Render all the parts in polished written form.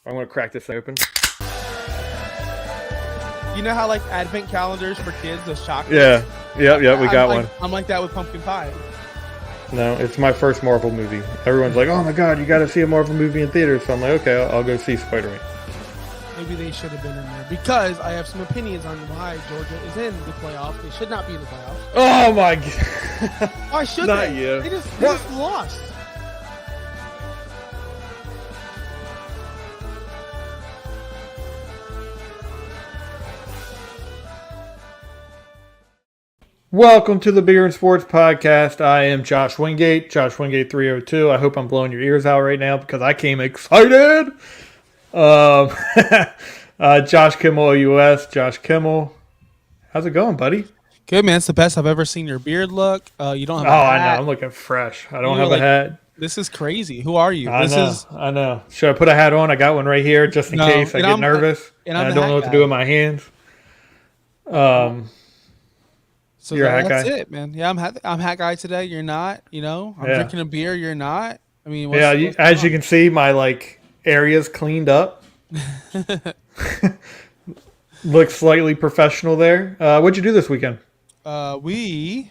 I'm going to crack this open. You know how like advent calendars for kids, those chocolates? Yeah. Yep, we got one. I'm like that with pumpkin pie. No, it's my first Marvel movie. Everyone's like, oh my god, you got to see a Marvel movie in theaters. So I'm like, okay, I'll go see Spider-Man. Maybe they should have been in there because I have some opinions on why Georgia is in the playoffs. They should not be in the playoffs. Oh my god. Why should Not they? you. They just lost. Welcome to the Beer and Sports Podcast. I am Josh Wingate, Josh Wingate 302. I hope I'm blowing your ears out right now because I came excited. Josh Kimmel, US. Josh Kimmel. How's it going, buddy? Good, man. It's the best I've ever seen your beard look. You don't have a hat. I know. I'm looking fresh. I don't have a hat. This is crazy. Who are you? I know. Should I put a hat on? I got one right here just in case I get nervous and I don't know what to do with my hands. So you're a hat guy? That's it, man. Yeah, I'm hat guy today. You're not. You know, I'm drinking a beer. You're not. I mean, as you can see, my area's cleaned up. Looks slightly professional there. What'd you do this weekend? We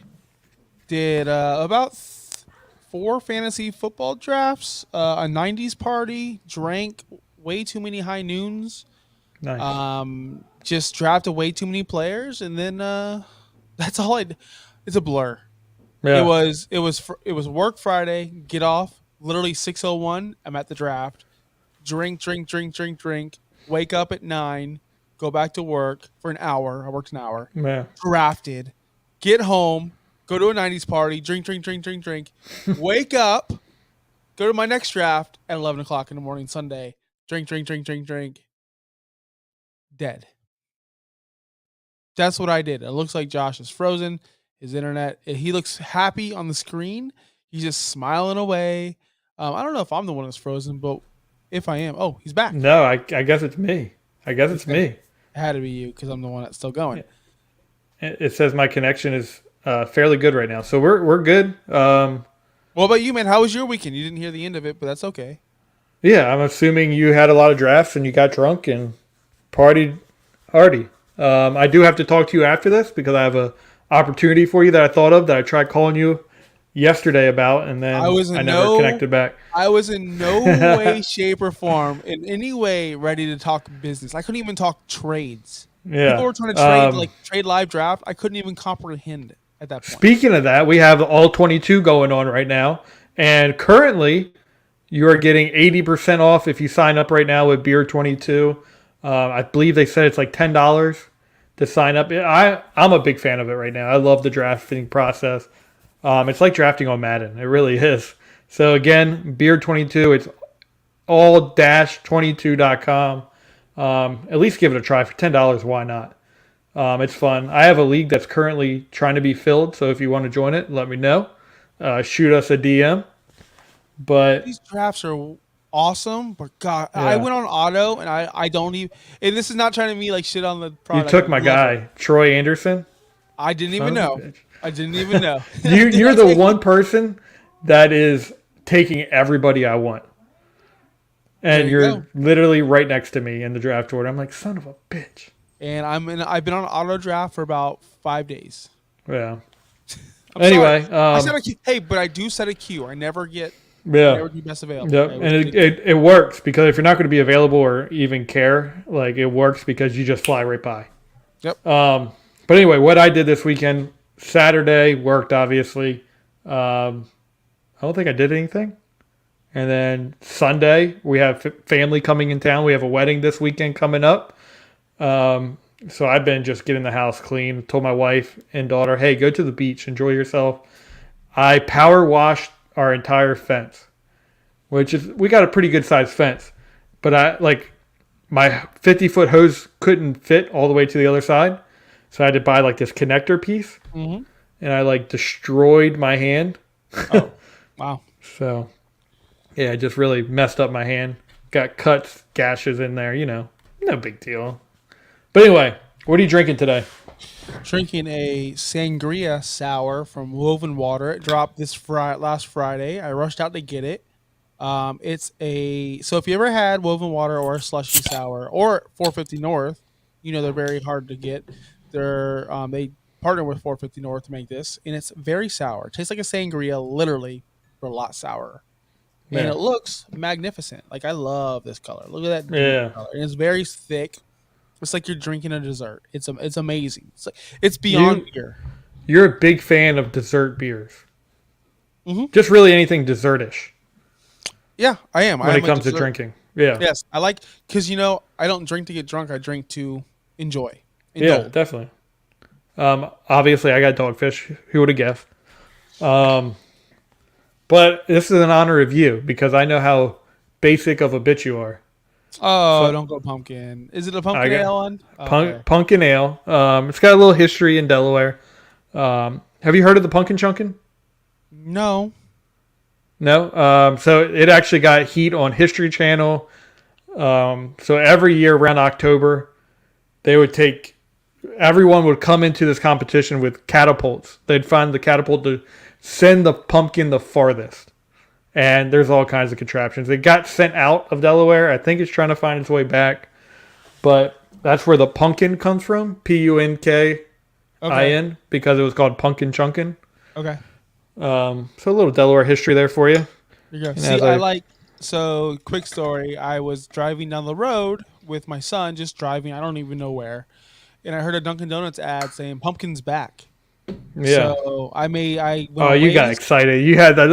did about 4 fantasy football drafts, a 90s party, drank way too many high noons. Nice. Just drafted way too many players, and then that's all I did. It's a blur. Yeah. It was work Friday, get off, literally 6:01, I'm at the draft. Drink, wake up at 9, go back to work for an hour. I worked an hour. Yeah. Drafted, get home, go to a 90s party, drink. Wake up, go to my next draft at 11 o'clock in the morning Sunday. Drink. Dead. That's what I did. It looks like Josh is frozen. His internet, he looks happy on the screen. He's just smiling away. I don't know if I'm the one that's frozen, but if I am, he's back. No, I guess it's me. Me. It had to be you because I'm the one that's still going. It says my connection is fairly good right now, so we're good. What about you, man? How was your weekend? You didn't hear the end of it, but that's okay. Yeah, I'm assuming you had a lot of drafts and you got drunk and partied hardy. I do have to talk to you after this because I have a opportunity for you that I thought of that I tried calling you yesterday about, and then I never connected back. I was in no way, shape, or form in any way ready to talk business. I couldn't even talk trades. Yeah. People were trying to trade live draft. I couldn't even comprehend at that point. Speaking of that, we have all 22 going on right now, and currently you are getting 80% off if you sign up right now with Beer 22. I believe they said it's like $10 to sign up. I'm a big fan of it right now. I love the drafting process. It's like drafting on Madden. It really is. So again, Beer 22. It's all-22.com. At least give it a try for $10. Why not? It's fun. I have a league that's currently trying to be filled. So if you want to join it, let me know. Shoot us a DM. But these drafts are awesome, but God, yeah. I went on auto, and I don't even. And this is not trying to be like shit on the product. You took my guy, Troy Anderson. I didn't even know. You're the one person that is taking everybody I want, and you're literally right next to me in the draft order. I'm like, son of a bitch. And I've been on auto draft for about 5 days. Yeah. Anyway, I set a queue. Hey, but I do set a queue. I never get. Yeah. Never be best available. Yep. And it works because if you're not going to be available or even care, it works because you just fly right by. Yep. But anyway, what I did this weekend, Saturday worked obviously. I don't think I did anything. And then Sunday we have family coming in town. We have a wedding this weekend coming up. So I've been just getting the house clean. Told my wife and daughter, hey, go to the beach, enjoy yourself. I power washed our entire fence, which is, we got a pretty good sized fence, but my 50-foot hose couldn't fit all the way to the other side. So I had to buy this connector piece, and I destroyed my hand. Oh, wow. So yeah, it just really messed up my hand. Got cuts, gashes in there, no big deal. But anyway, what are you drinking today? Drinking a sangria sour from Woven Water. It dropped last Friday. I rushed out to get it. It's a so if you ever had woven water or a slushy sour or 450 North, they're very hard to get. They partner with 450 North to make this, and it's very sour. It tastes like a sangria, literally, but a lot sourer. And Yeah. it looks magnificent. Like I love this color. Look at that deep Yeah. color. And it's very thick. It's like you're drinking a dessert. It's amazing. It's beyond You beer. you're a big fan of dessert beers. Hmm. Just really anything dessertish Yeah, I am. I when am it a comes to dessert. drinking. Yeah. Yes, I like because I don't drink to get drunk. I drink to enjoy, Yeah, indulge. definitely. Obviously, I got Dogfish. Who would have guessed? Um, but this is in honor of you because I know how basic of a bitch you are. Oh, So don't go pumpkin. Is it a I pumpkin got ale one? Okay. pumpkin ale. It's got a little history in Delaware. Have you heard of the pumpkin chunkin? No. No. So it actually got heat on History Channel. So every year around October, they would take everyone would come into this competition with catapults. They'd find the catapult to send the pumpkin the farthest. And there's all kinds of contraptions. It got sent out of Delaware. I think it's trying to find its way back. But that's where the pumpkin comes from. Punkin, Okay. because it was called Pumpkin Chunkin. Okay. So a little Delaware history there for you. There you go. And See, as I I like. So, quick story. I was driving down the road with my son, just driving. I don't even know where, and I heard a Dunkin' Donuts ad saying "Pumpkin's back." yeah. So I went Oh, on you got Waze. excited. You had that.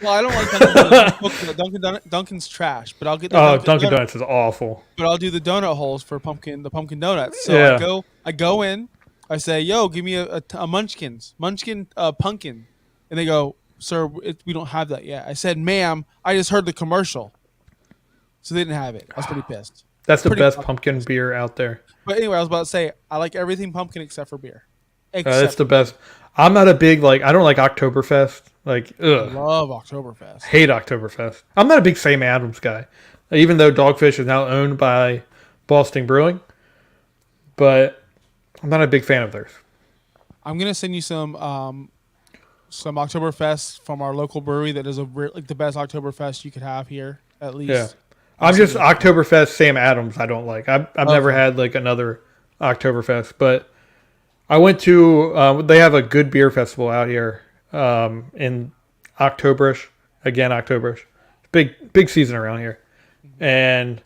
Well, I don't like Dunkin' Donuts. Dunkin's trash, but I'll get the Oh, Dunkin' Dunkin' Donut. Donuts is awful. But I'll do the donut holes for the pumpkin donuts. So Yeah. I go in, I say, "Yo, give me a munchkin pumpkin," and they go, "Sir, we don't have that yet." I said, "Ma'am, I just heard the commercial, so they didn't have it." I was pretty pissed. That's the Pretty best fucking pumpkin pissed. beer out there. But anyway, I was about to say I like everything pumpkin except for beer. It's Except the for beer. best. I'm not a big I don't like Oktoberfest. Like I ugh, love Oktoberfest. hate Oktoberfest. I'm not a big Sam Adams guy, even though Dogfish is now owned by Boston Brewing. But I'm not a big fan of theirs. I'm gonna send you some Oktoberfest from our local brewery that is like the best Oktoberfest you could have here, at Yeah, least. I'll I'm send just you a photo. Oktoberfest Sam Adams. I don't like. I've never Okay. had like another Oktoberfest, but I went to. They have a good beer festival out here in Octoberish. Again, Octoberish. Big season around here, and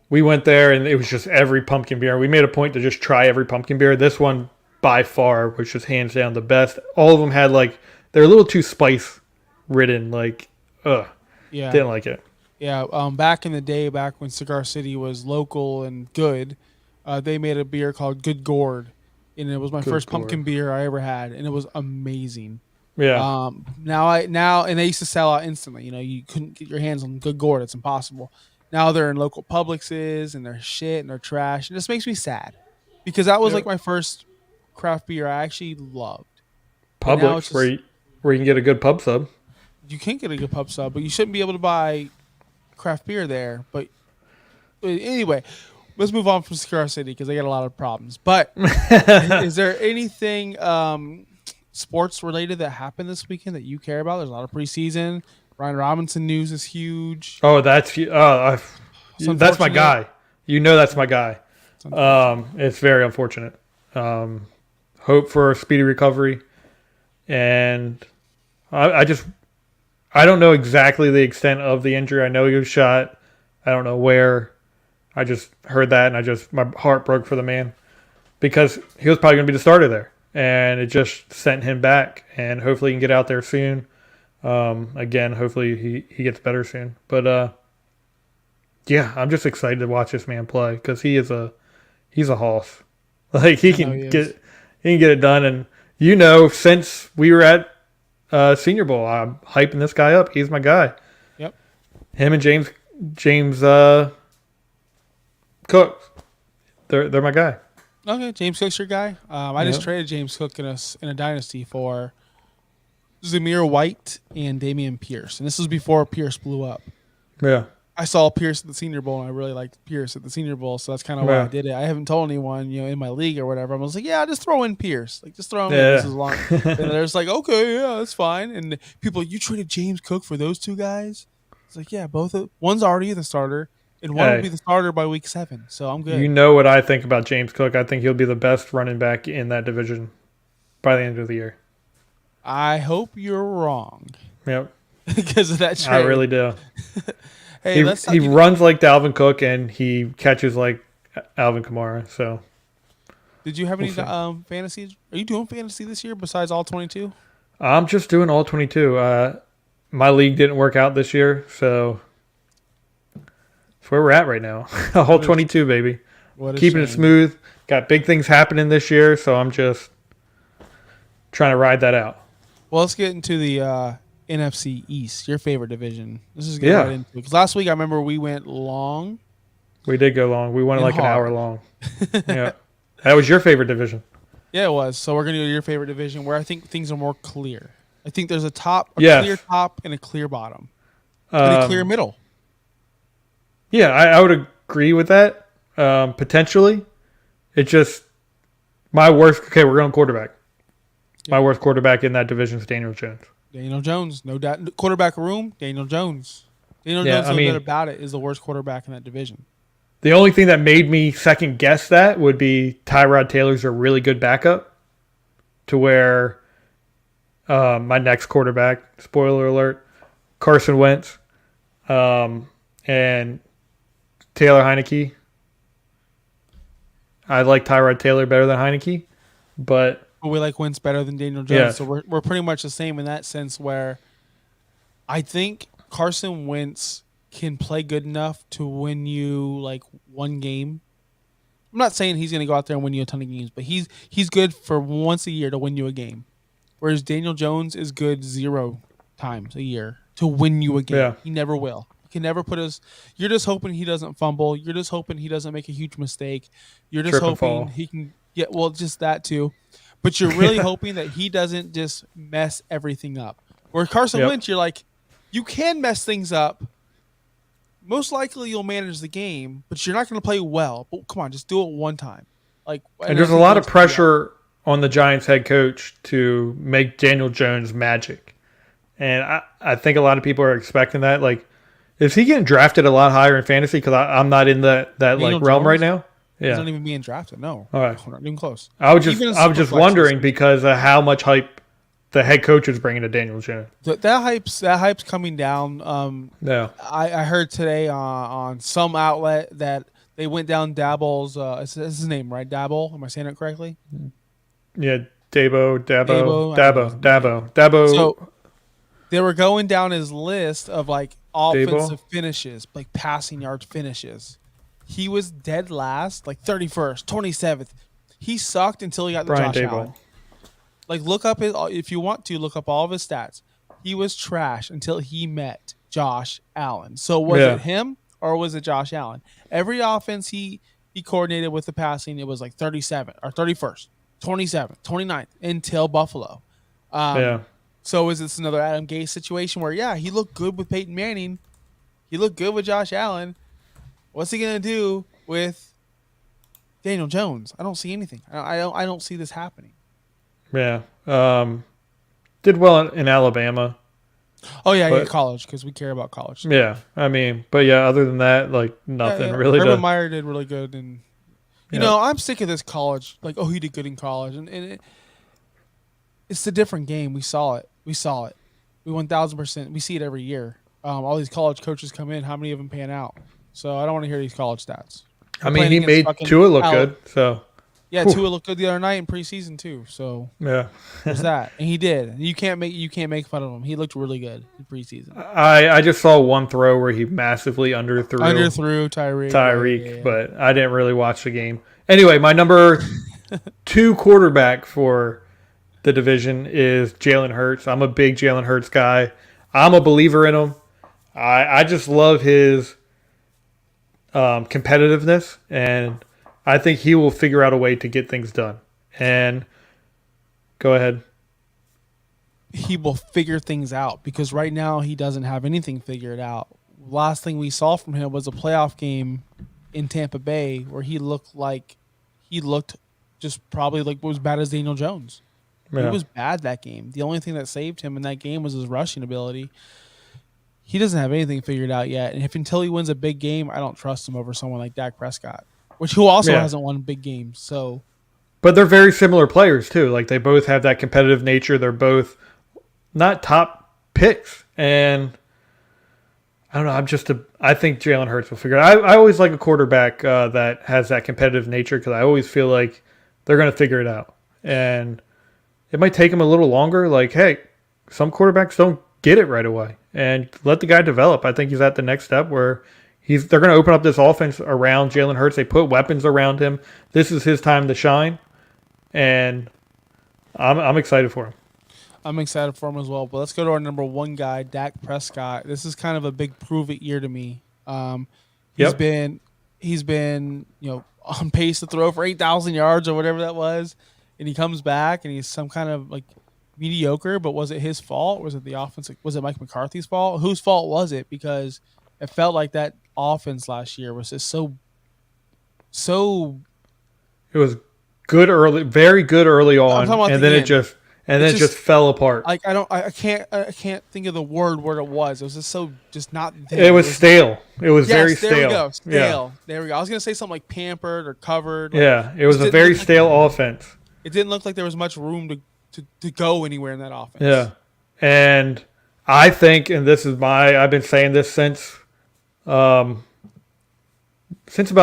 we went there, and it was just every pumpkin beer. We made a point to just try every pumpkin beer. This one, by far, was just hands down the best. All of them had they're a little too spice ridden. Yeah. Didn't like it. Yeah. Back in the day, back when Cigar City was local and good, they made a beer called Good Gourd, and it was my Good first gourd. pumpkin beer I ever had, and it was amazing. Yeah, Now and they used to sell out instantly. You couldn't get your hands on Good Gourd. It's impossible. Now they're in local Publixes and they're shit and they're trash. And this makes me sad because that was yeah. like my first craft beer I actually loved. But now it's Publix just where you can get a good pub sub. you can get a good pub sub, but you shouldn't be able to buy craft beer there. But anyway, let's move on from Cigar City because they got a lot of problems. But is there anything sports related that happened this weekend that you care about? There's a lot of preseason. Ryan Robinson news is huge. Oh, that's It's that's my unfortunate. guy. You know that's my guy. It's unfortunate. It's very unfortunate. Hope for a speedy recovery, and I just I don't know exactly the extent of the injury. I know he was shot. I don't know where. I just heard that, and my heart broke for the man because he was probably going to be the starter there, and it just sent him back. And hopefully he can get out there soon. Again, hopefully he gets better soon. But yeah, I'm just excited to watch this man play because he's a hoss. Like I know he is. he can get it done. And since we were at Senior Bowl, I'm hyping this guy up. He's my guy. Yep. Him and James Cook, they're my guy. Okay, James Cook's your guy. I just Yep. traded James Cook in a dynasty for Zamir White and Damian Pierce, and this was before Pierce blew up. Yeah. I saw Pierce at the Senior Bowl, and I really liked Pierce at the Senior Bowl, so that's kind of why I Yeah. did it. I haven't told anyone, in my league or whatever. I was like, yeah, just throw in Pierce, like just throw him in. This is long. And they're just like, okay, yeah, that's fine. And people, you traded James Cook for those two guys? It's like, yeah, one's already the starter, and one will be Hey, the starter by week 7. So I'm you good. know what I think about James Cook. I think he'll be the best running back in that division by the end of the year. I hope you're wrong Yep, because of that I trade. really do. Hey, He let's he runs like Dalvin Cook and he catches like Alvin Kamara. So Did you have we'll any see. fantasies? Are you doing fantasy this year besides all 22? I'm just doing all 22. My league didn't work out this year, so that's where we're at right now. all What a 22, baby. what a Keeping it shame. smooth. Got big things happening this year, so I'm just trying to ride that out. Well, let's get into the NFC East, your favorite division. Let's just get right Yeah, into it. Because last week I remember we went long we did go long. We went and like an hour hard. long. Yeah, that was your favorite division. Yeah, it was. So we're gonna do your favorite division, where I think things are more clear. I think there's a clear Yes. top and a clear bottom, and a clear Um, middle. yeah, I would agree with that. Potentially, it just my worst. Okay, we're going quarterback. My Yep. worst quarterback in that division is Daniel Jones. Daniel Jones, no doubt. Quarterback room, Daniel Jones. Daniel Yeah, Jones, I no doubt mean, about it, is the worst quarterback in that division. the only thing that made me second guess that would be Tyrod Taylor's a really good backup to where my next quarterback, spoiler alert, Carson Wentz, and Taylor Heineke. I like Tyrod Taylor better than Heineke, but But we like Wentz better than Daniel Jones. So yes, we're pretty much the same in that sense, where I think Carson Wentz can play good enough to win you like one game. I'm not saying he's going to go out there and win you a ton of games, but he's good for once a year to win you a game. Whereas Daniel Jones is good 0 times a year to win you a yeah, game. He never will. He can never put us. You're just hoping he doesn't fumble. You're just hoping he doesn't make a huge mistake. You're just trip and hoping fall. he can get, well, just that too. But you're really hoping that he doesn't just mess everything up. Where Carson Yep. Wentz, you're like, you can mess things up. Most likely you'll manage the game, but you're not going to play well. But come on, just do it one time. Like, And and I there's a think lot of Wentz can do that. pressure on the Giants head coach to make Daniel Jones magic. And I think a lot of people are expecting that. Like, is he getting drafted a lot higher in fantasy? Because I'm not in that Daniel like realm right Jones, now. he's Yeah. not even being drafted. No, All right. we're not even close. Even in I was just superflexes, wondering because of how much hype the head coach is bringing to Daniel Jones. that hype's coming down. Yeah. I heard today on some outlet that they went down Dabble's. Is his name right? Dabble. Am I saying it correctly? Yeah. Dabo. Dabo. I don't know his name. So they were going down his list of like Dabo. offensive finishes, like passing yard finishes. He was dead last, like 31st, 27th. He sucked until he got the Brian Josh Allen. Dabo. Like look up his, if you want to look up all of his stats. He was trash until he met Josh Allen. So was it Yeah. him or was it Josh Allen? Every offense he coordinated with the passing, it was like 37 or 31st, 27th, 29th until Buffalo. Yeah. So is this another Adam Gase situation where yeah, he looked good with Peyton Manning, he looked good with Josh Allen. What's he gonna do with Daniel Jones? I don't see anything. I don't see this happening. Yeah. Did well in Alabama. Oh yeah, But college because we care about college stuff. yeah, I mean, but yeah, other than that, like Yeah, nothing yeah. really Urban to. Meyer did really good, and Yeah. I'm sick of this college. Like, oh, he did good in college, and it's a different game. We saw it. We saw it. We 1,000%. We see it every year. All these college coaches come in. How many of them pan out? So I don't want to hear these college stats. I We're mean, playing he against made fucking Tua look good. So Yeah, whew, Tua looked good the other night in preseason too. So yeah, there's that, and he did. You can't make fun of him. He looked really good in preseason. I just saw one throw where he massively underthrew Underthrew Tyreek. Yeah, Tyreek, yeah, but I didn't really watch the game. Anyway, my number two quarterback for the division is Jalen Hurts. I'm a big Jalen Hurts guy. I'm a believer in him. I just love his competitiveness, and I think he will figure out a way to get things done. And go ahead. he will figure things out because right now he doesn't have anything figured out. Last thing we saw from him was a playoff game in Tampa Bay where he looked just probably like as bad as Daniel Jones. He Yeah, was bad that game. The only thing that saved him in that game was his rushing ability. he doesn't have anything figured out yet. And if until he wins a big game, I don't trust him over someone like Dak Prescott, who also Yeah. hasn't won big games. So But they're very similar players too. Like they both have that competitive nature. They're both not top picks. And I don't know. I think Jalen Hurts will figure it out. I always like a quarterback that has that competitive nature because I always feel like they're going to figure it out. And it might take them a little longer. Like, hey, some quarterbacks don't get it right away, and let the guy develop. I think he's at the next step where they're going to open up this offense around Jalen Hurts. They put weapons around him. This is his time to shine, and I'm excited for him. I'm excited for him as well. But let's go to our number one guy, Dak Prescott. This is kind of a big prove it year to me. He's Yep. been on pace to throw for 8,000 yards or whatever that was, and he comes back and he's some kind of like mediocre. But was it his fault? Was it the offense? Was it Mike McCarthy's fault? Whose fault was it? Because it felt like that offense last year was just so. It was good early, very good early I'm on, talking about and the then end. it just fell apart. Like I can't think of the word it was. It was just not there. It was stale. It was yes, very there stale. we go. Stale. Yeah. There we go. I was gonna say something like pampered or covered. Yeah, it was a very stale offense. It didn't look like there was much room to go anywhere in that offense. Yeah. And I think, and I've been saying this since about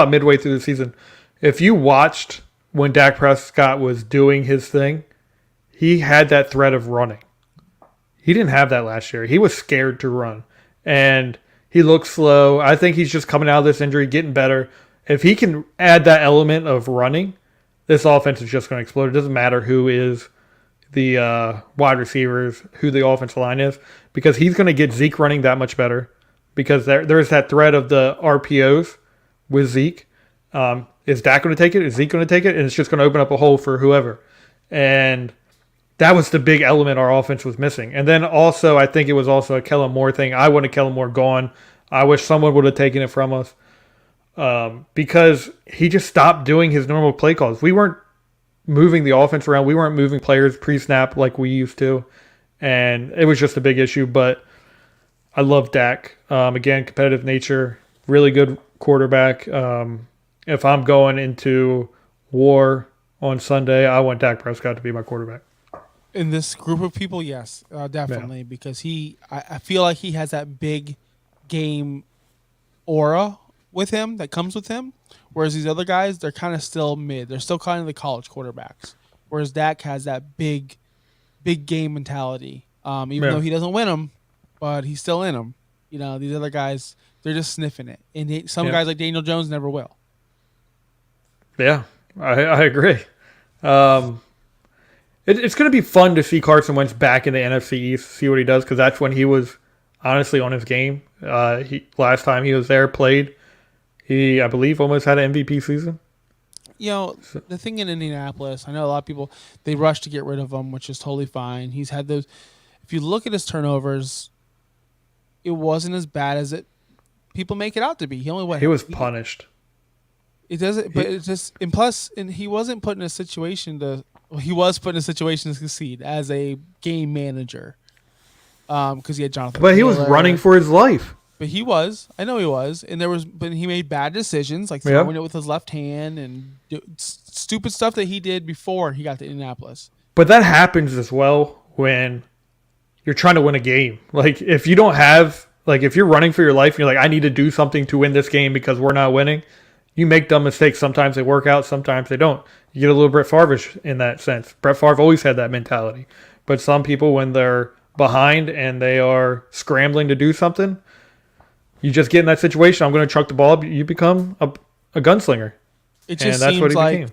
midway through the season. If you watched when Dak Prescott was doing his thing, he had that threat of running. He didn't have that last year. He was scared to run. And he looked slow. I think he's just coming out of this injury, getting better. If he can add that element of running, this offense is just going to explode. It doesn't matter who is the wide receivers, who the offensive line is, because he's going to get Zeke running that much better because there's that threat of the RPOs with Zeke. Is Dak going to take it? Is Zeke going to take it? And it's just going to open up a hole for whoever. And that was the big element our offense was missing. And then also, I think it was also a Kellen Moore thing. I wanted Kellen Moore gone. I wish someone would have taken it from us because he just stopped doing his normal play calls. We weren't moving the offense around. We weren't moving players pre-snap like we used to. And it was just a big issue. But I love Dak. Again, competitive nature, really good quarterback. If I'm going into war on Sunday, I want Dak Prescott to be my quarterback. In this group of people, yes, definitely, because I feel like he has that big game aura with him that comes with him, whereas these other guys, they're kind of still mid. They're still kind of the college quarterbacks, whereas Dak has that big game mentality. Even though he doesn't win them, but he's still in them. These other guys, they're just sniffing it, and some guys like Daniel Jones never will. Yeah, I agree. It's going to be fun to see Carson Wentz back in the NFC East, see what he does, because that's when he was honestly on his game. Last time he was there, played. He, I believe, almost had an MVP season. The thing in Indianapolis, I know a lot of people, they rush to get rid of him, which is totally fine. He's had those. If you look at his turnovers, it wasn't as bad as people make it out to be. He was punished. It doesn't, but it's just, and plus, and he wasn't put in a situation he was put in a situation to succeed as a game manager, because he had Jonathan. But he was running for his life. But he was, I know he was, but he made bad decisions, like throwing it with his left hand and stupid stuff that he did before he got to Indianapolis. But that happens as well when you're trying to win a game. Like if you don't have, like if you're running for your life and you're like, I need to do something to win this game because we're not winning. You make dumb mistakes. Sometimes they work out. Sometimes they don't. You get a little Brett Favre-ish in that sense. Brett Favre always had that mentality. But some people, when they're behind and they are scrambling to do something, you just get in that situation. I'm going to chuck the ball up. You become a gunslinger. It just seems like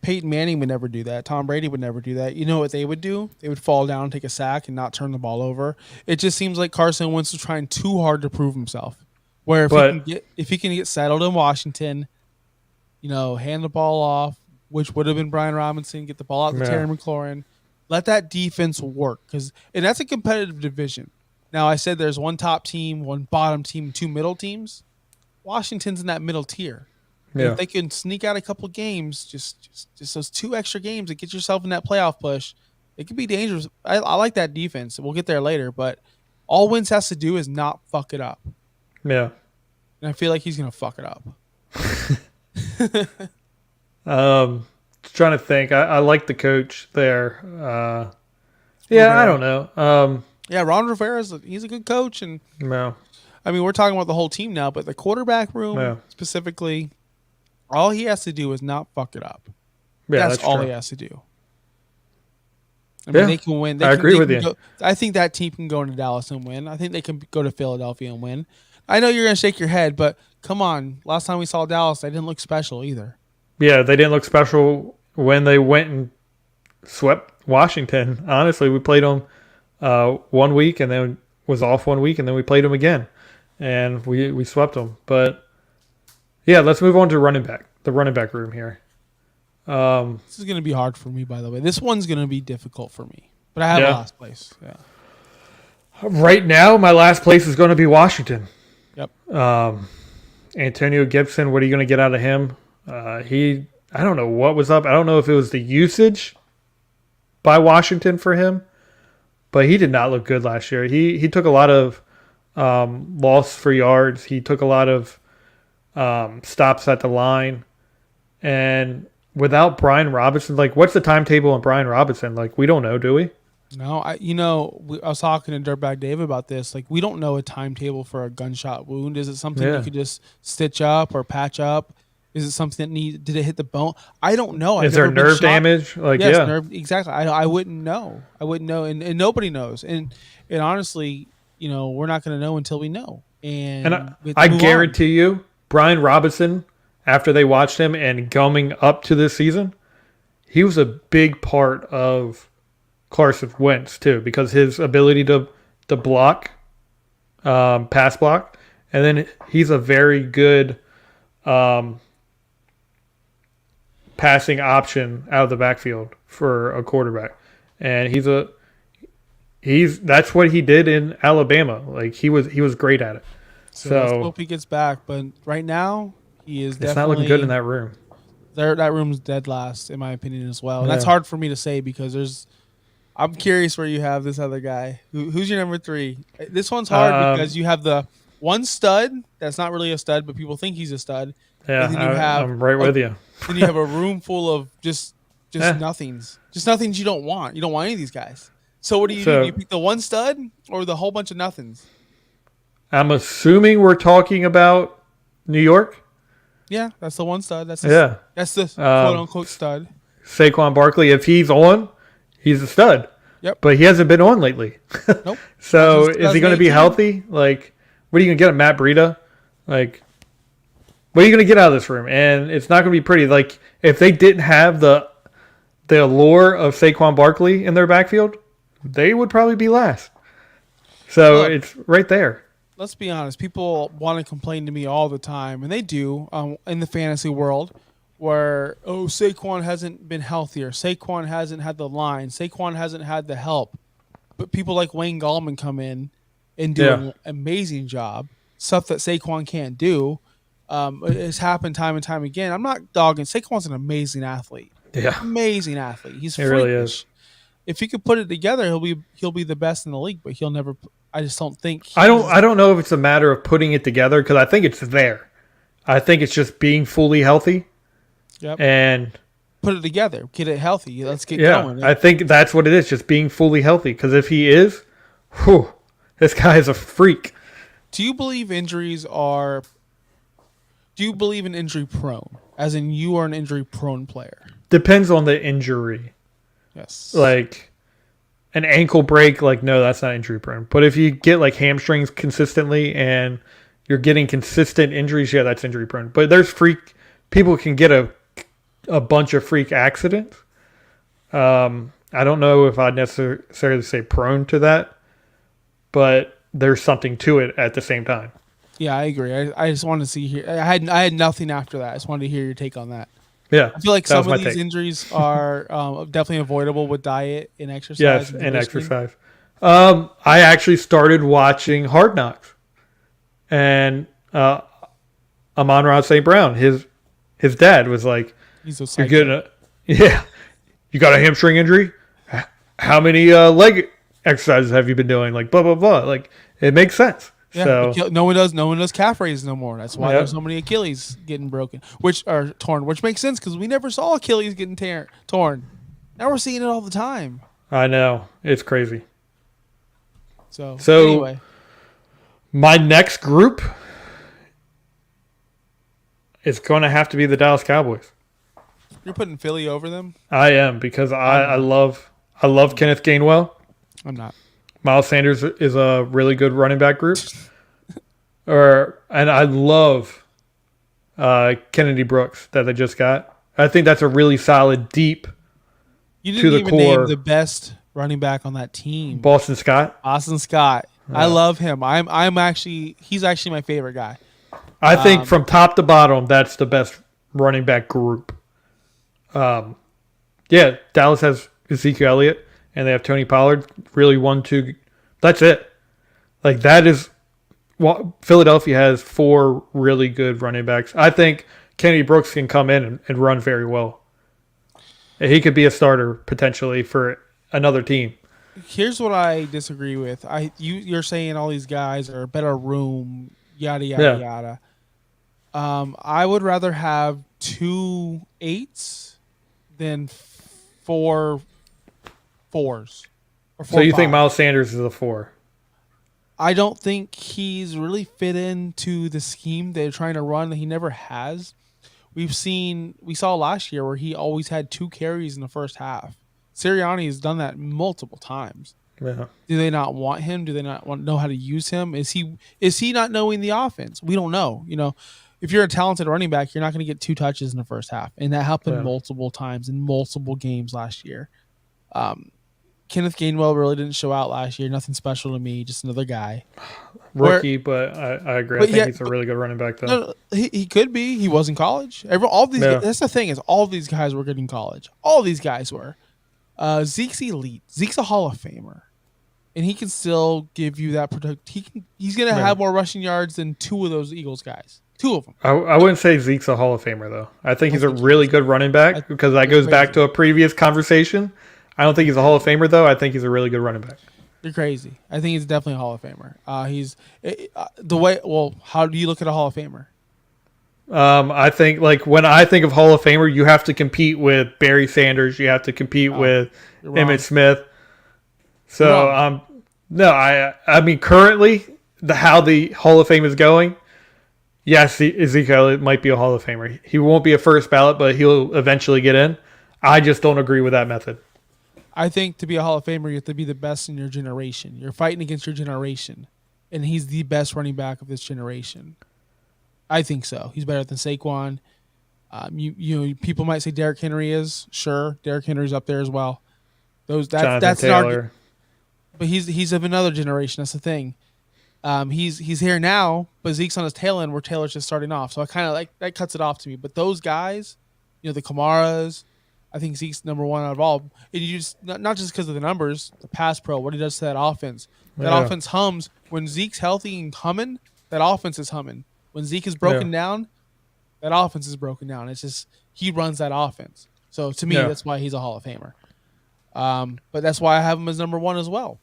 Peyton Manning would never do that. Tom Brady would never do that. You know what they would do? They would fall down, take a sack, and not turn the ball over. It just seems like Carson Wentz is trying too hard to prove himself. Where if he can get settled in Washington, hand the ball off, which would have been Brian Robinson, get the ball out to Terry McLaurin, let that defense work, and that's a competitive division. Now I said there's one top team, one bottom team, two middle teams. Washington's in that middle tier. Yeah. If they can sneak out a couple games, just those 2 extra games and get yourself in that playoff push, it could be dangerous. I like that defense. We'll get there later, but All Wentz has to do is not fuck it up. Yeah. And I feel like he's going to fuck it up. Trying to think. I like the coach there. Yeah, I don't know. Yeah, Ron Rivera's he's a good coach, and No. I mean we're talking about the whole team now, but the quarterback room specifically, all he has to do is not fuck it up. Yeah, that's all true. he has to do. I mean, they can win. I agree with you. I think that team can go into Dallas and win. I think they can go to Philadelphia and win. I know you're going to shake your head, but come on. Last time we saw Dallas, they didn't look special either. Yeah, they didn't look special when they went and swept Washington. Honestly, we played them 1 week and then was off 1 week, and then we played them again, and we swept them. But yeah, let's move on to the running back room here. This is going to be hard for me, by the way. This one's going to be difficult for me, but I have last place. Yeah. Right now, my last place is going to be Washington. Yep. Antonio Gibson, what are you going to get out of him? I don't know what was up. I don't know if it was the usage by Washington for him, but he did not look good last year. He took a lot of loss for yards. He took a lot of stops at the line, and without Brian Robinson, like, what's the timetable on Brian Robinson? Like, we don't know, do we? No, I was talking to Dirtbag Dave about this. Like, we don't know a timetable for a gunshot wound. Is it something you could just stitch up or patch up? Is it something that did it hit the bone? I don't know. Is there nerve damage? Like, yes, nerve, exactly. I wouldn't know. And nobody knows. And honestly, we're not going to know until we know. And I guarantee you, Brian Robinson, after they watched him and coming up to this season, he was a big part of Carson Wentz too, because his ability to block, pass block, and then he's a very good passing option out of the backfield for a quarterback, and that's what he did in Alabama. Like, he was great at it. So let's hope he gets back, but right now he is. It's not looking good in that room. That room's dead last, in my opinion, as well. And that's hard for me to say because I'm curious where you have this other guy. Who's your number 3? This one's hard because you have the one stud that's not really a stud, but people think he's a stud. Yeah, and then I'm right with you. Then you have a room full of just nothings. Just nothings you don't want. You don't want any of these guys. So what do? You pick the one stud or the whole bunch of nothings? I'm assuming we're talking about New York. Yeah, that's the one stud. That's the quote unquote stud. Saquon Barkley, if he's on, he's a stud. Yep. But he hasn't been on lately. Nope. So is he going to be healthy? Like, what are you going to get, Matt Breida? Like, what are you going to get out of this room? And it's not going to be pretty. Like, if they didn't have the allure of Saquon Barkley in their backfield, they would probably be last. So it's right there. Let's be honest. People want to complain to me all the time, and they do in the fantasy world, where, Saquon hasn't been healthier. Saquon hasn't had the line. Saquon hasn't had the help. But people like Wayne Gallman come in and do an amazing job, stuff that Saquon can't do. It's happened time and time again. I'm not dogging. Saquon's an amazing athlete. Yeah. Amazing athlete. He's freakish. Really is. If he could put it together, he'll be the best in the league, but he'll never. I just don't think. I don't know if it's a matter of putting it together, because I think it's there. I think it's just being fully healthy. Yep. And put it together, get it healthy. Let's get going. I think that's what it is, just being fully healthy. Because if he is, this guy is a freak. Do you believe injuries are? Do you believe in injury prone? As in, you are an injury prone player. Depends on the injury. Yes. Like an ankle break, like, no, that's not injury prone. But if you get like hamstrings consistently and you're getting consistent injuries, yeah, that's injury prone. But there's people can get a bunch of freak accidents. I don't know if I'd necessarily say prone to that, but there's something to it at the same time. Yeah, I agree. I just wanted to see here. I had nothing after that. I just wanted to hear your take on that. Yeah, I feel like some of these injuries are definitely avoidable with diet and exercise. Yes, and exercise. I actually started watching Hard Knocks, and Amon-Ra St. Brown, his dad was like, "He's you're good. Yeah, you got a hamstring injury. How many leg exercises have you been doing? Like blah blah blah. Like it makes sense. Yeah, So no one does. No one does calf raises no more. That's why yep. there's so many Achilles getting broken, which are torn, which makes sense because we never saw Achilles getting torn. Now we're seeing it all the time. I know it's crazy. So So anyway, my next group is going to have to be the Dallas Cowboys. you're putting Philly over them. I am because I love Kenneth Gainwell. I'm not. Miles Sanders is a really good running back group. And I love Kennedy Brooks that they just got. I think that's a really solid deep You to didn't the even core. name the best running back on that team. Boston Scott. Austin Scott. Yeah. I love him. He's actually my favorite guy. I think from top to bottom, that's the best running back group. Yeah, Dallas has Ezekiel Elliott, and they have Tony Pollard. Really 1-2. That's it. Like that is. Well, Philadelphia has 4 really good running backs. I think Kennedy Brooks can come in and run very well. He could be a starter potentially for another team. Here's what I disagree with. You're saying all these guys are better room, yada yada yada. I would rather have 2 8s than 4 4s. So you think Miles Sanders is a 4? I don't think he's really fit into the scheme they're trying to run. He never has. We saw last year where he always had 2 carries in the first half. Sirianni has done that multiple times. Yeah. Do they not want him? Do they not know how to use him? Is he not knowing the offense? We don't know. If you're a talented running back, you're not going to get 2 touches in the first half, and that happened multiple times in multiple games last year. Kenneth Gainwell really didn't show out last year. Nothing special to me. Just another guy. Rookie, but I agree. I think he's a really good running back, though. No, he could be. He was in college. All these. That's the thing is, all of these guys were good in college. All these guys were. Zeke's elite. Zeke's a Hall of Famer, and he can still give you that product. He's going to have more rushing yards than 2 of those Eagles guys. 2 of them. I wouldn't say Zeke's a Hall of Famer, though. I think he's a really good running back because that goes back to a previous conversation. I don't think he's a Hall of Famer, though. I think he's a really good running back. You're crazy. I think he's definitely a Hall of Famer. He's the way. Well, how do you look at a Hall of Famer? I think when I think of Hall of Famer, you have to compete with Barry Sanders. You have to compete with Emmitt Smith. So no, I mean currently how the Hall of Fame is going. Yes, Ezekiel might be a Hall of Famer. He won't be a first ballot, but he'll eventually get in. I just don't agree with that method. I think to be a Hall of Famer, you have to be the best in your generation. You're fighting against your generation, and he's the best running back of this generation. I think so. He's better than Saquon. People might say Derrick Henry is. Sure, Derrick Henry's up there as well. That's an argument. But he's of another generation. That's the thing. He's here now, but Zeke's on his tail end where Taylor's just starting off. So I kind of that cuts it off to me. But those guys, the Kamaras, I think Zeke's number 1 out of all. And you just not just because of the numbers, the pass pro, what he does to that offense. That offense hums when Zeke's healthy and humming. That offense is humming. When Zeke is broken down, that offense is broken down. It's just he runs that offense. So to me, that's why he's a Hall of Famer. But that's why I have him as number 1 as well.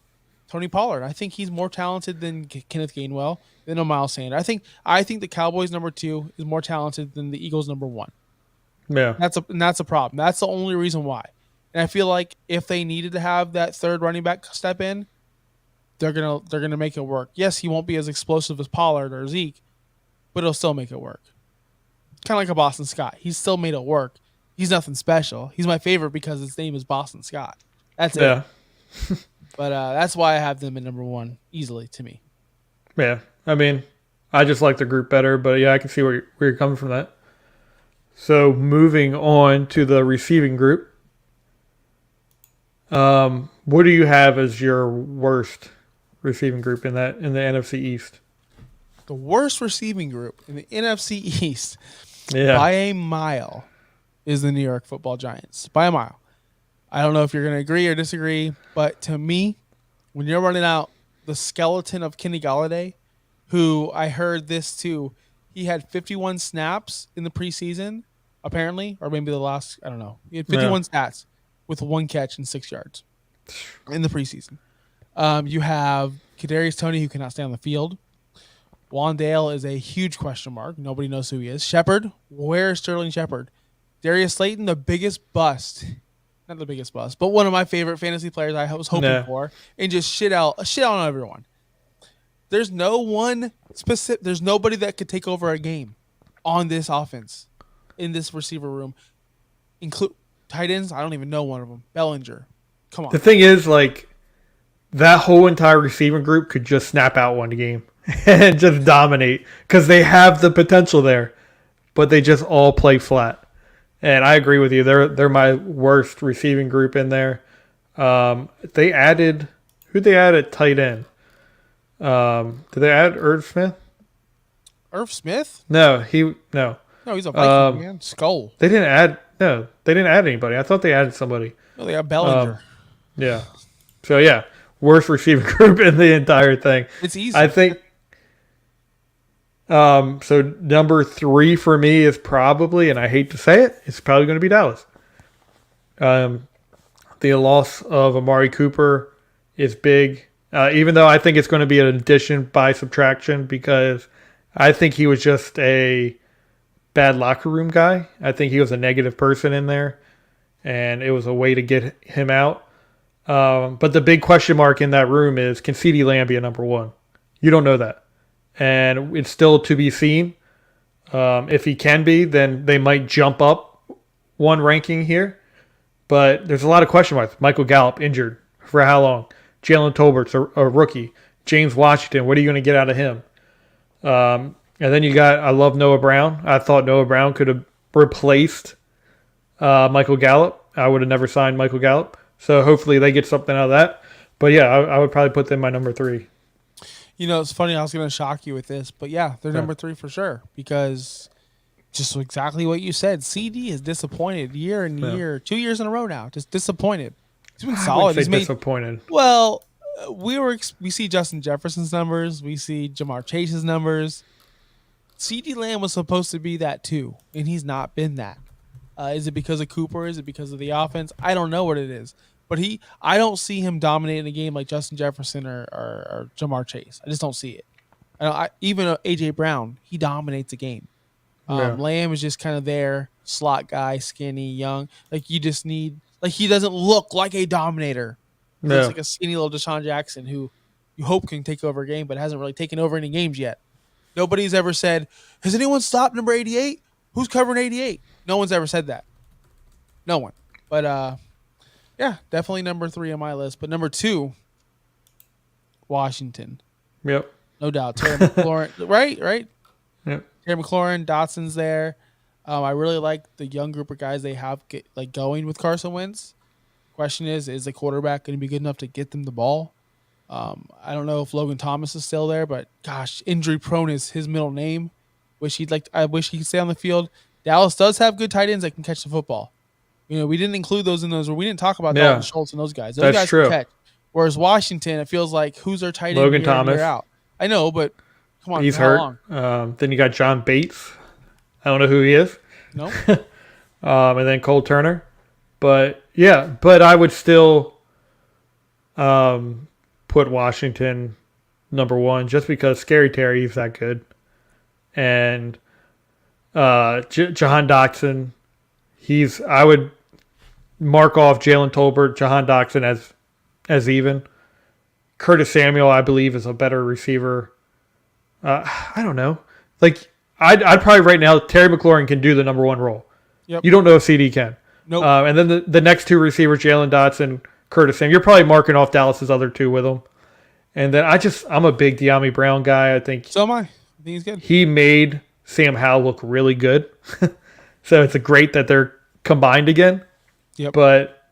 Tony Pollard. I think he's more talented than Kenneth Gainwell, than a Miles Sanders. I think the Cowboys number 2 is more talented than the Eagles number 1. Yeah, that's a problem. That's the only reason why. And I feel like if they needed to have that third running back step in, they're gonna make it work. Yes, he won't be as explosive as Pollard or Zeke, but he'll still make it work. Kind of like a Boston Scott. He's still made it work. He's nothing special. He's my favorite because his name is Boston Scott. That's it. But that's why I have them at number 1 easily to me. Yeah, I mean, I just like the group better, but yeah, I can see where you're coming from that. So moving on to the receiving group, what do you have as your worst receiving group in the NFC East? The worst receiving group in the NFC East, by a mile, is the New York Football Giants. By a mile. I don't know if you're going to agree or disagree, but to me, when you're running out the skeleton of Kenny Golladay, who I heard this too, he had 51 snaps in the preseason, apparently, or maybe the last, I don't know. He had 51 stats with 1 catch and 6 yards in the preseason. You have Kadarius Toney, who cannot stay on the field. Wandale is a huge question mark. Nobody knows who he is. Shepard, where is Sterling Shepard? Darius Slayton, the biggest bust. Not the biggest bust, but one of my favorite fantasy players I was hoping for, and just shit out on everyone. There's no one specific. There's nobody that could take over a game on this offense in this receiver room. Include tight ends. I don't even know one of them. Bellinger. Come on. The thing is, like, that whole entire receiving group could just snap out one game and just dominate because they have the potential there, but they just all play flat. And I agree with you. They're my worst receiving group in there. They added who'd they add at tight end? Did they add Irv Smith? Irv Smith? No. No, he's a Viking man. Skull. They didn't add anybody. I thought they added somebody. No, they got Bellinger. Yeah. So yeah, worst receiving group in the entire thing. It's easy. I think. So number 3 for me is probably, and I hate to say it, it's probably going to be Dallas. The loss of Amari Cooper is big, even though I think it's going to be an addition by subtraction because I think he was just a bad locker room guy. I think he was a negative person in there, and it was a way to get him out. But the big question mark in that room is, can CeeDee Lamb be a number 1? You don't know that. And it's still to be seen. If he can be, then they might jump up one ranking here. But there's a lot of question marks. Michael Gallup injured for how long? Jalen Tolbert's a rookie. James Washington, what are you going to get out of him? And then I love Noah Brown. I thought Noah Brown could have replaced Michael Gallup. I would have never signed Michael Gallup. So hopefully they get something out of that. But yeah, I would probably put them my number 3. You know, it's funny. I was going to shock you with this, but yeah, they're number 3 for sure because just exactly what you said. CD is disappointed year and year, 2 years in a row now. Just disappointed. He's been solid. He's disappointed. Well, we see Justin Jefferson's numbers. We see Jamar Chase's numbers. CD Lamb was supposed to be that too, and he's not been that. Is it because of Cooper? Is it because of the offense? I don't know what it is. But I don't see him dominating a game like Justin Jefferson or Jamar Chase. I just don't see it. Even A.J. Brown, he dominates a game. Lamb is just kind of there, slot guy, skinny, young. Like you just need, like he doesn't look like a dominator. He looks like a skinny little Deshaun Jackson who you hope can take over a game, but hasn't really taken over any games yet. Nobody's ever said, has anyone stopped number 88? Who's covering 88? No one's ever said that. No one. But yeah, definitely number 3 on my list. But number 2, Washington. Yep. No doubt. Terry McLaurin. Right? Yep. Terry McLaurin, Dotson's there. I really like the young group of guys they have going with Carson Wentz. Question is the quarterback going to be good enough to get them the ball? I don't know if Logan Thomas is still there, but gosh, injury prone is his middle name. I wish he could stay on the field. Dallas does have good tight ends that can catch the football. You know, we didn't include those in those, or we didn't talk about Dalton Schultz and those guys. Those guys true. Can catch. Whereas Washington, it feels like who's their tight end? Logan Thomas. Out. I know, but come on, he's hurt. Then you got John Bates. I don't know who he is. No. And then Cole Turner. But I would still put Washington number 1 just because Scary Terry is that good. And Jahan Dotson, I would mark off Jalen Tolbert, Jahan Dotson as even. Curtis Samuel, I believe, is a better receiver. I don't know. Like I'd probably right now Terry McLaurin can do the number 1 role. Yep. You don't know if CD can. Nope. And then the next 2 receivers, Jalen Dotson, Curtis Samuel. You're probably marking off Dallas's other 2 with them. And then I'm a big De'Ami Brown guy. I think so am I. I think he's good. He made Sam Howell look really good. So it's great that they're combined again. Yep. But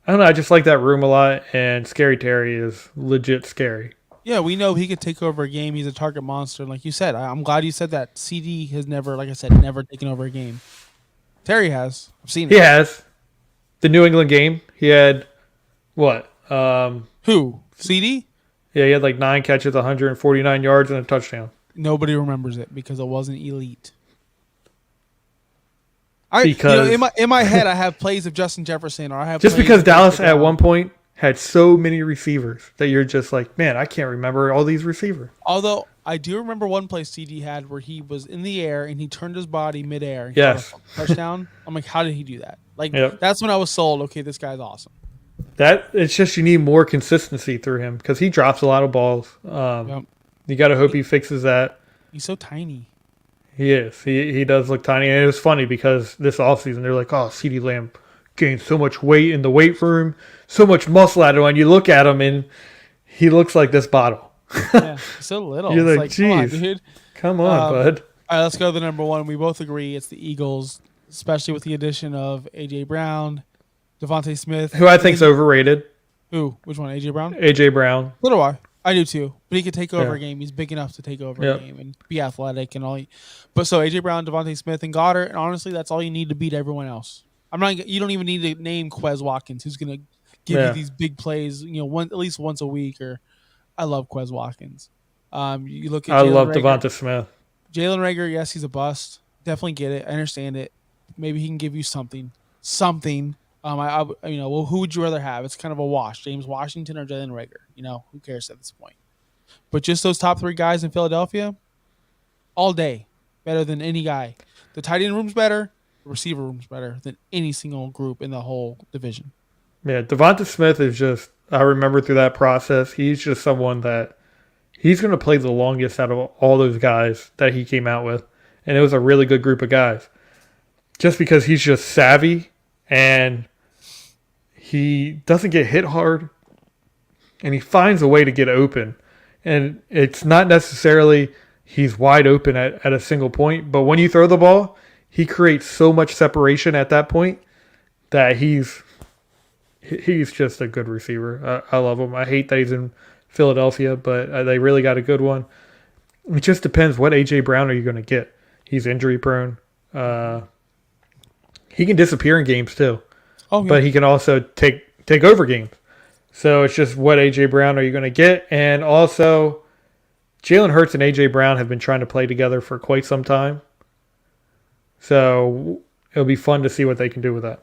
I don't know. I just like that room a lot. And Scary Terry is legit scary. Yeah, we know he could take over a game. He's a target monster. Like you said, I'm glad you said that. CD has never, like I said, never taken over a game. Terry has. I've seen it. He has. The New England game, he had what? Who? CD? Yeah, he had like 9 catches, 149 yards, and a touchdown. Nobody remembers it because it wasn't elite. In my head, I have plays of Justin Jefferson, or I have just because Dallas at one point had so many receivers that you're just like, man, I can't remember all these receivers. Although I do remember one play CD had where he was in the air and he turned his body midair and caught a Yes. touchdown. I'm like, how did he do that? Like Yep. that's when I was sold. Okay, this guy's awesome. That it's just you need more consistency through him because he drops a lot of balls. Yep. You got to hope he fixes that. He's so tiny. He is. He does look tiny, and it was funny because this offseason they're like, oh, CeeDee Lamb gained so much weight in the weight room, so much muscle out of him. And you look at him, and he looks like this bottle. Yeah, he's so little. You're It's like, come on, geez, dude. come on, bud. All right, let's go to the number one. We both agree it's the Eagles, especially with the addition of A.J. Brown, Devontae Smith. Who I think's overrated. Who? Which one? A.J. Brown? A.J. Brown. So do I. I do too. But he could take over Yeah. a game. He's big enough to take over Yep. a game and be athletic and all. But so A.J. Brown, Devontae Smith, and Goddard, and honestly, that's all you need to beat everyone else. I'm not. You don't even need to name Quez Watkins, who's going to give Yeah. you these big plays. At least once a week. Or I love Quez Watkins. You look at I Jalen love Reagor. Devonta Smith. Jalen Rager, yes, he's a bust. Definitely get it. I understand it. Maybe he can give you something. Well, who would you rather have? It's kind of a wash. James Washington or Jalen Rager? Who cares at this point? But just those top three guys in Philadelphia, all day, better than any guy. The tight end room's better. The receiver room's better than any single group in the whole division. Yeah, Devonta Smith is just, I remember through that process, he's just someone that he's going to play the longest out of all those guys that he came out with. And it was a really good group of guys. Just because he's just savvy and he doesn't get hit hard and he finds a way to get open. And it's not necessarily he's wide open at a single point, but when you throw the ball, he creates so much separation at that point that he's just a good receiver. I love him. I hate that he's in Philadelphia, but they really got a good one. It just depends what A.J. Brown are you going to get. He's injury prone. He can disappear in games too, but he can also take over games. So it's just what A.J. Brown are you going to get? And also, Jalen Hurts and A.J. Brown have been trying to play together for quite some time. So it'll be fun to see what they can do with that.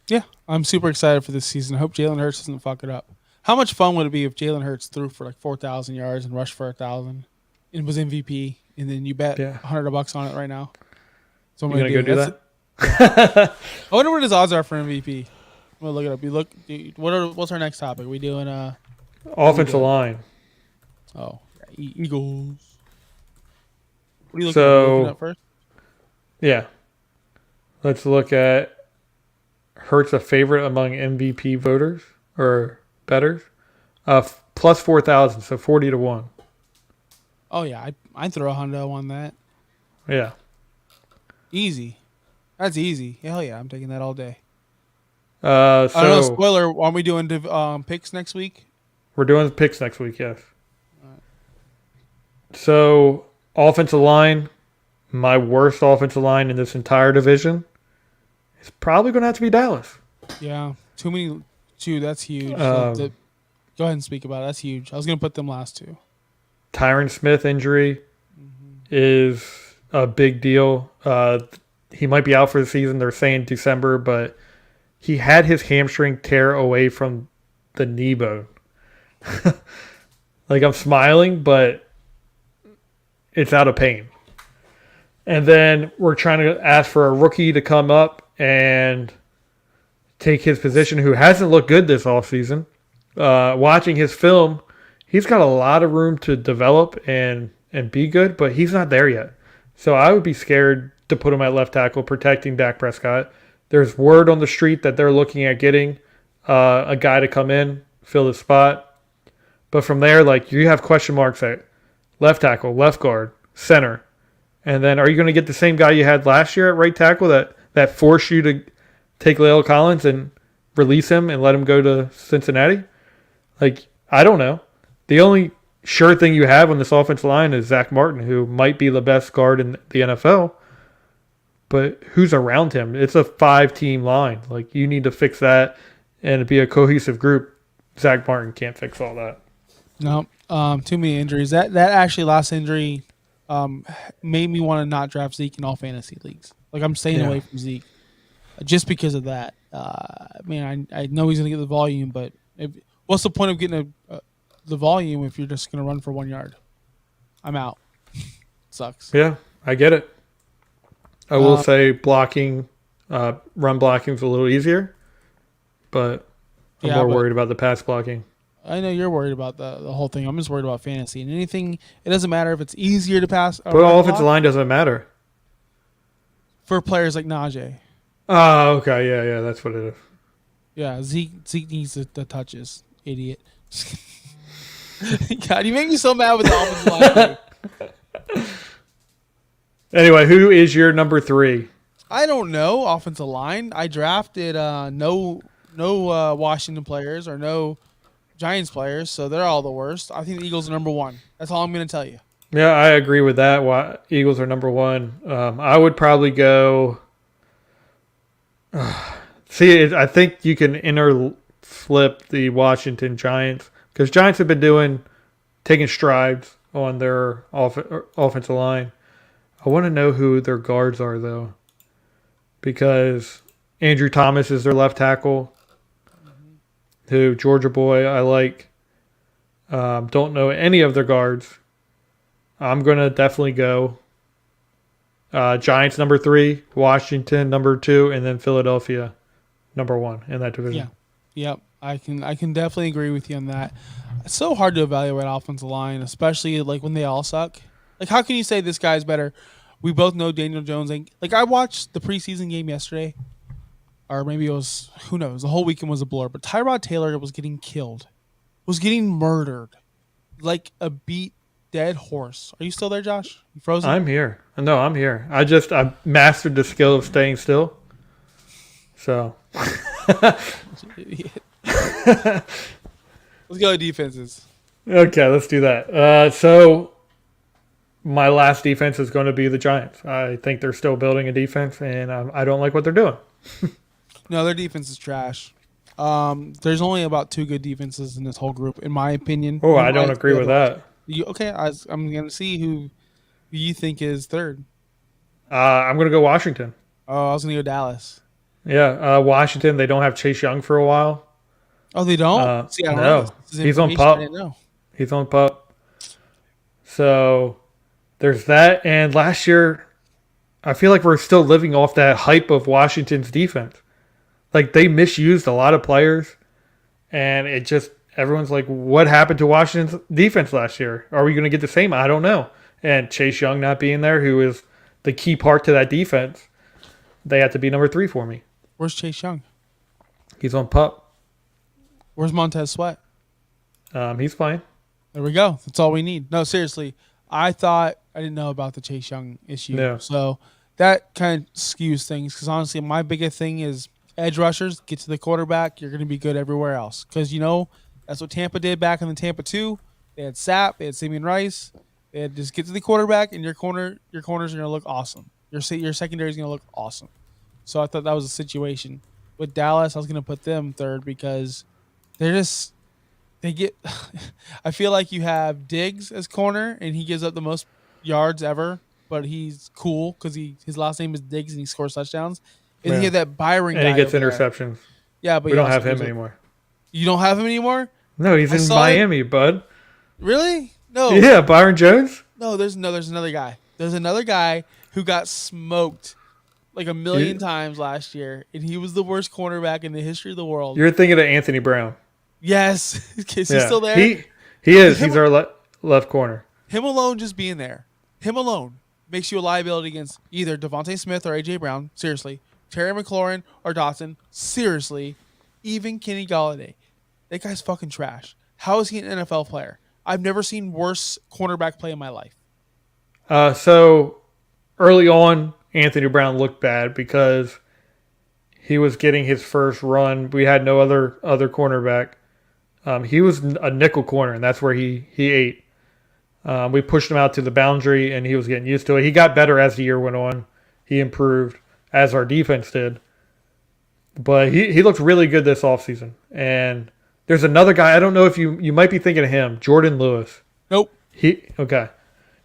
Yeah, I'm super excited for this season. I hope Jalen Hurts doesn't fuck it up. How much fun would it be if Jalen Hurts threw for like 4,000 yards and rushed for 1,000 and was MVP, and then you bet $100 on it right now? So I'm gonna go do that? I wonder what his odds are for MVP. I'm gonna look it up. What's our next topic? Are we doing Offensive line. Oh, Eagles. What are you looking at first? Yeah. Let's look at Hurts a favorite among MVP voters or bettors. Plus 4,000, so 40 to 1. Oh yeah, I'd throw a hundo on that. Yeah. Easy. That's easy. Hell yeah, I'm taking that all day. So I don't know, spoiler, aren't we doing picks next week? We're doing picks next week, yes. So, offensive line, my worst offensive line in this entire division is probably going to have to be Dallas. Yeah, that's huge. Go ahead and speak about it. That's huge. I was going to put them last two. Tyron Smith injury is a big deal. He might be out for the season. They're saying December, but he had his hamstring tear away from the knee bone. Like, I'm smiling, but it's out of pain. And then we're trying to ask for a rookie to come up and take his position, who hasn't looked good this offseason. Watching his film, he's got a lot of room to develop and be good, but he's not there yet. So I would be scared to put him at left tackle, protecting Dak Prescott. There's word on the street that they're looking at getting a guy to come in, fill the spot. But from there, like, you have question marks at left tackle, left guard, center. And then are you going to get the same guy you had last year at right tackle that forced you to take La'el Collins and release him and let him go to Cincinnati? Like, I don't know. The only sure thing you have on this offensive line is Zach Martin, who might be the best guard in the NFL. But who's around him? It's a 5-team line. Like, you need to fix that and be a cohesive group. Zach Martin can't fix all that. No, too many injuries. That actually last injury made me want to not draft Zeke in all fantasy leagues. Like, I'm staying away from Zeke just because of that. I know he's going to get the volume, but What's the point of getting the volume if you're just going to run for 1 yard? I'm out. Sucks. Yeah, I get it. I will say blocking, run blocking is a little easier, but I'm Yeah, more but worried about the pass blocking. I know you're worried about the whole thing. I'm just worried about fantasy and anything. It doesn't matter if it's easier to pass or But run offensive block line doesn't matter. for players like Najee. Oh, okay. Yeah, that's what it is. Yeah, Zeke needs the touches. Idiot. God, you make me so mad with the offensive line. Anyway, who is your number 3? I don't know offensive line. I drafted no Washington players or no Giants players, so they're all the worst. I think the Eagles are number 1. That's all I'm going to tell you. Yeah, I agree with that. Eagles are number 1. I would probably go. I think you can flip the Washington Giants because Giants have been taking strides on their offensive line. I want to know who their guards are though, because Andrew Thomas is their left tackle, who Georgia boy I like. Don't know any of their guards. I'm gonna definitely go Giants number 3, Washington number 2, and then Philadelphia number 1 in that division. Yeah, yep. I can definitely agree with you on that. It's so hard to evaluate offensive line, especially like when they all suck. Like, how can you say this guy's better? We both know Daniel Jones. Like, I watched the preseason game yesterday, or maybe it was, who knows? The whole weekend was a blur. But Tyrod Taylor was getting killed, was getting murdered, like a beat dead horse. Are you still there, Josh? You frozen? I'm here. No, I'm here. I mastered the skill of staying still. So. Let's go to defenses. Okay, let's do that. So my last defense is going to be the Giants. I think they're still building a defense, and I don't like what they're doing. No, their defense is trash. There's only about 2 good defenses in this whole group, in my opinion. Oh, I don't agree with that. Okay, I'm going to see who you think is third. I'm going to go Washington. Oh, I was going to go Dallas. Yeah, Washington, they don't have Chase Young for a while. Oh, they don't? See, I don't no. know. He's on PUP. He's on PUP. So there's that. And last year, I feel like we're still living off that hype of Washington's defense. Like, they misused a lot of players. And it just, everyone's like, what happened to Washington's defense last year? Are we going to get the same? I don't know. And Chase Young not being there, who is the key part to that defense, they have to be number 3 for me. Where's Chase Young? He's on PUP. Where's Montez Sweat? He's fine. There we go. That's all we need. No, seriously. I didn't know about the Chase Young issue. Yeah. So that kind of skews things because, honestly, my biggest thing is edge rushers, get to the quarterback. You're going to be good everywhere else because, that's what Tampa did back in the Tampa 2. They had Sapp. They had Simeon Rice. They had just get to the quarterback, and your corners are going to look awesome. Your secondary is going to look awesome. So I thought that was a situation. With Dallas, I was going to put them third because they get – I feel like you have Diggs as corner, and he gives up the most yards ever, but he's cool because his last name is Diggs, and he scores touchdowns. And then you have that Byron guy. And he gets interceptions. interceptions. Yeah, but we don't have him anymore. You don't have him anymore? No, he's in Miami, bud. Really? No. Yeah, Byron Jones? No, there's another guy. There's another guy who got smoked like a million times last year, and he was the worst cornerback in the history of the world. You're thinking of Anthony Brown. Yes. Is he still there? He is. He's our left corner. Him alone just being there. Him alone makes you a liability against either Devontae Smith or A.J. Brown. Seriously. Terry McLaurin or Dotson. Seriously. Even Kenny Galladay. That guy's fucking trash. How is he an NFL player? I've never seen worse cornerback play in my life. So early on, Anthony Brown looked bad because he was getting his first run. We had no other cornerback. He was a nickel corner, and that's where he ate. We pushed him out to the boundary, and he was getting used to it. He got better as the year went on. He improved, as our defense did. But he looked really good this offseason. And there's another guy. I don't know if you might be thinking of him, Jordan Lewis. Nope. Okay.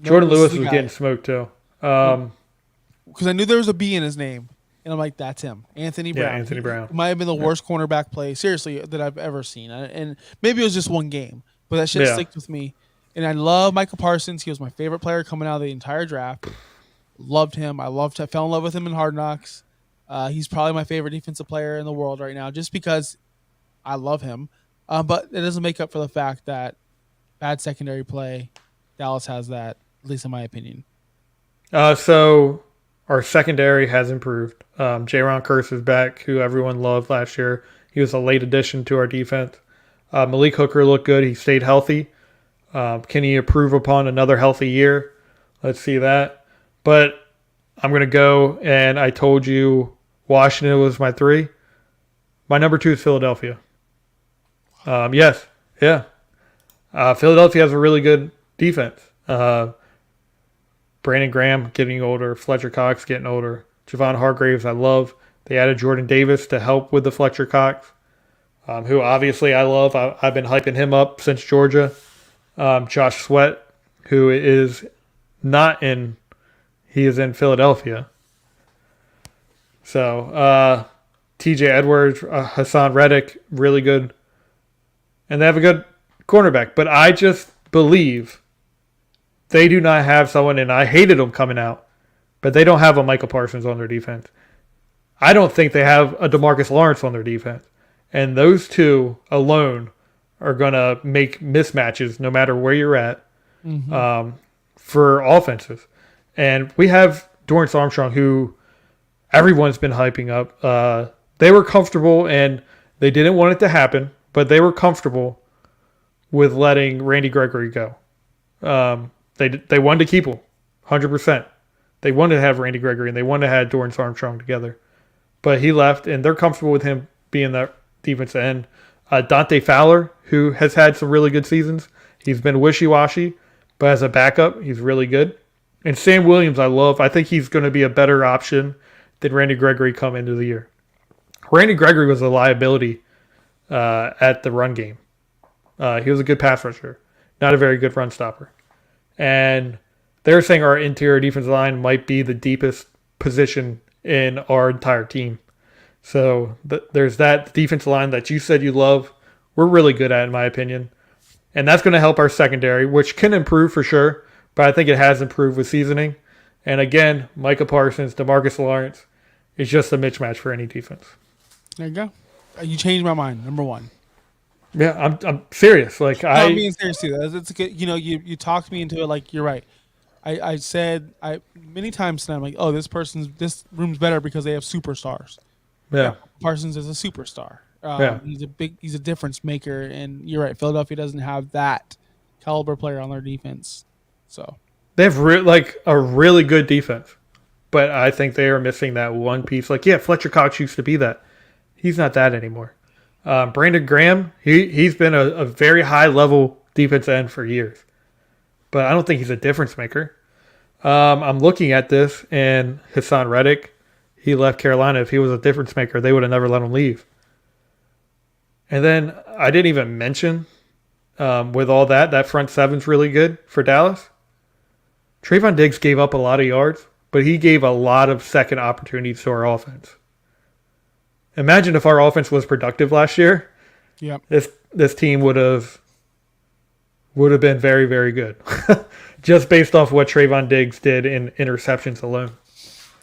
Jordan Lewis was getting smoked too. Because I knew there was a B in his name. And I'm like, that's him. Anthony Yeah, Brown. Anthony Brown. He might have been the worst cornerback play, seriously, that I've ever seen. And maybe it was just one game, but that shit Yeah. sticks with me. And I love Michael Parsons. He was my favorite player coming out of the entire draft. Loved him. I fell in love with him in Hard Knocks. He's probably my favorite defensive player in the world right now, just because I love him. But it doesn't make up for the fact that bad secondary play, Dallas has that, at least in my opinion. So our secondary has improved. Jaron Curse is back, who everyone loved last year. He was a late addition to our defense. Malik Hooker looked good. He stayed healthy. Can he improve upon another healthy year? Let's see that. But I'm going to go, and I told you Washington was my 3. My number 2 is Philadelphia. Yes. Yeah. Philadelphia has a really good defense. Brandon Graham getting older. Fletcher Cox getting older. Javon Hargraves, I love. They added Jordan Davis to help with the Fletcher Cox, who obviously I love. I've been hyping him up since Georgia. Josh Sweat, who is not in, he is in Philadelphia. So, TJ Edwards, Hassan Reddick, really good. And they have a good cornerback. But I just believe they do not have someone, and I hated them coming out, but they don't have a Michael Parsons on their defense. I don't think they have a DeMarcus Lawrence on their defense. And those two alone are going to make mismatches no matter where you're at for offenses. And we have Dorrance Armstrong, who everyone's been hyping up. They were comfortable, and they didn't want it to happen, but they were comfortable with letting Randy Gregory go. They wanted to keep him, 100%. They wanted to have Randy Gregory, and they wanted to have Dorrance Armstrong together. But he left, and they're comfortable with him being the defensive end. Dante Fowler, who has had some really good seasons. He's been wishy-washy, but as a backup, he's really good. And Sam Williams, I love. I think he's going to be a better option than Randy Gregory come into the year. Randy Gregory was a liability at the run game. He was a good pass rusher, not a very good run stopper. And they're saying our interior defensive line might be the deepest position in our entire team. So there's that defensive line that you said you love. We're really good at, in my opinion. And that's going to help our secondary, which can improve for sure. But I think it has improved with seasoning. And again, Micah Parsons, DeMarcus Lawrence is just a mismatch for any defense. There you go. You changed my mind. Number 1. Yeah, I'm serious. Like I'm being serious too. It's good. You talked me into it. Like, you're right. I said many times tonight, I'm like, oh, this room's better because they have superstars. Yeah. Parsons is a superstar. Yeah. He's a difference maker, and you're right. Philadelphia doesn't have that caliber player on their defense. So they have a really good defense, but I think they are missing that one piece. Like, yeah, Fletcher Cox used to be that. He's not that anymore. Brandon Graham, he's been a very high level defense end for years, but I don't think he's a difference maker. I'm looking at this, and Hassan Reddick, he left Carolina. If he was a difference maker, they would have never let him leave. And then I didn't even mention, with all that front seven's really good for Dallas. Trayvon Diggs gave up a lot of yards, but he gave a lot of second opportunities to our offense. Imagine if our offense was productive last year. Yep. This team would have been very, very good. Just based off what Trayvon Diggs did in interceptions alone.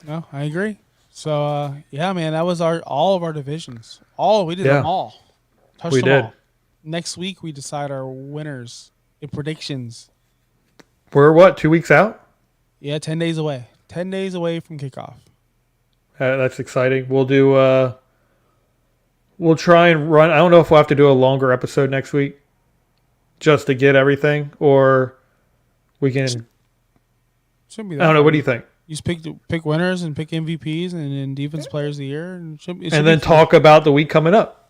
No, I agree. So yeah, man, that was all of our divisions. We did them all. Touched we them did. all. Next week we decide our winners in predictions. We're what, 2 weeks out? Yeah, 10 days away. 10 days away from kickoff. That's exciting. We'll do. We'll try and run. I don't know if we'll have to do a longer episode next week, just to get everything, or we can. Shouldn't be I that don't know. hard. What do you think? You just pick winners and pick MVPs and defense players of the year, and then talk about the week coming up.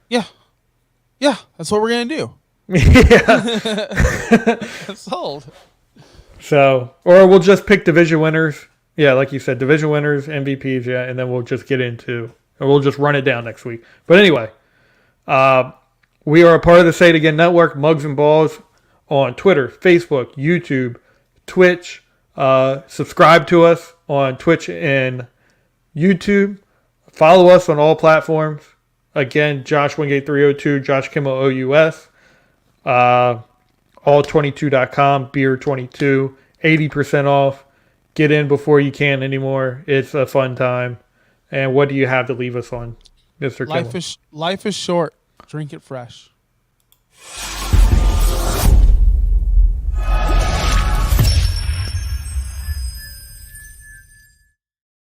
Yeah, that's what we're gonna do. Yeah. Sold. So, or we'll just pick division winners. Yeah, like you said, division winners, MVPs. Yeah, and then we'll just we'll just run it down next week. But anyway, we are a part of the Say It Again Network, Mugs and Balls, on Twitter, Facebook, YouTube, Twitch. Subscribe to us on Twitch and YouTube. Follow us on all platforms. Again, Josh Wingate 302, Josh Kimmel OUS. All22.com, beer 22, 80% off. Get in before you can anymore. It's a fun time. And what do you have to leave us on, Mr. Kimmel? Life is short. Drink it fresh.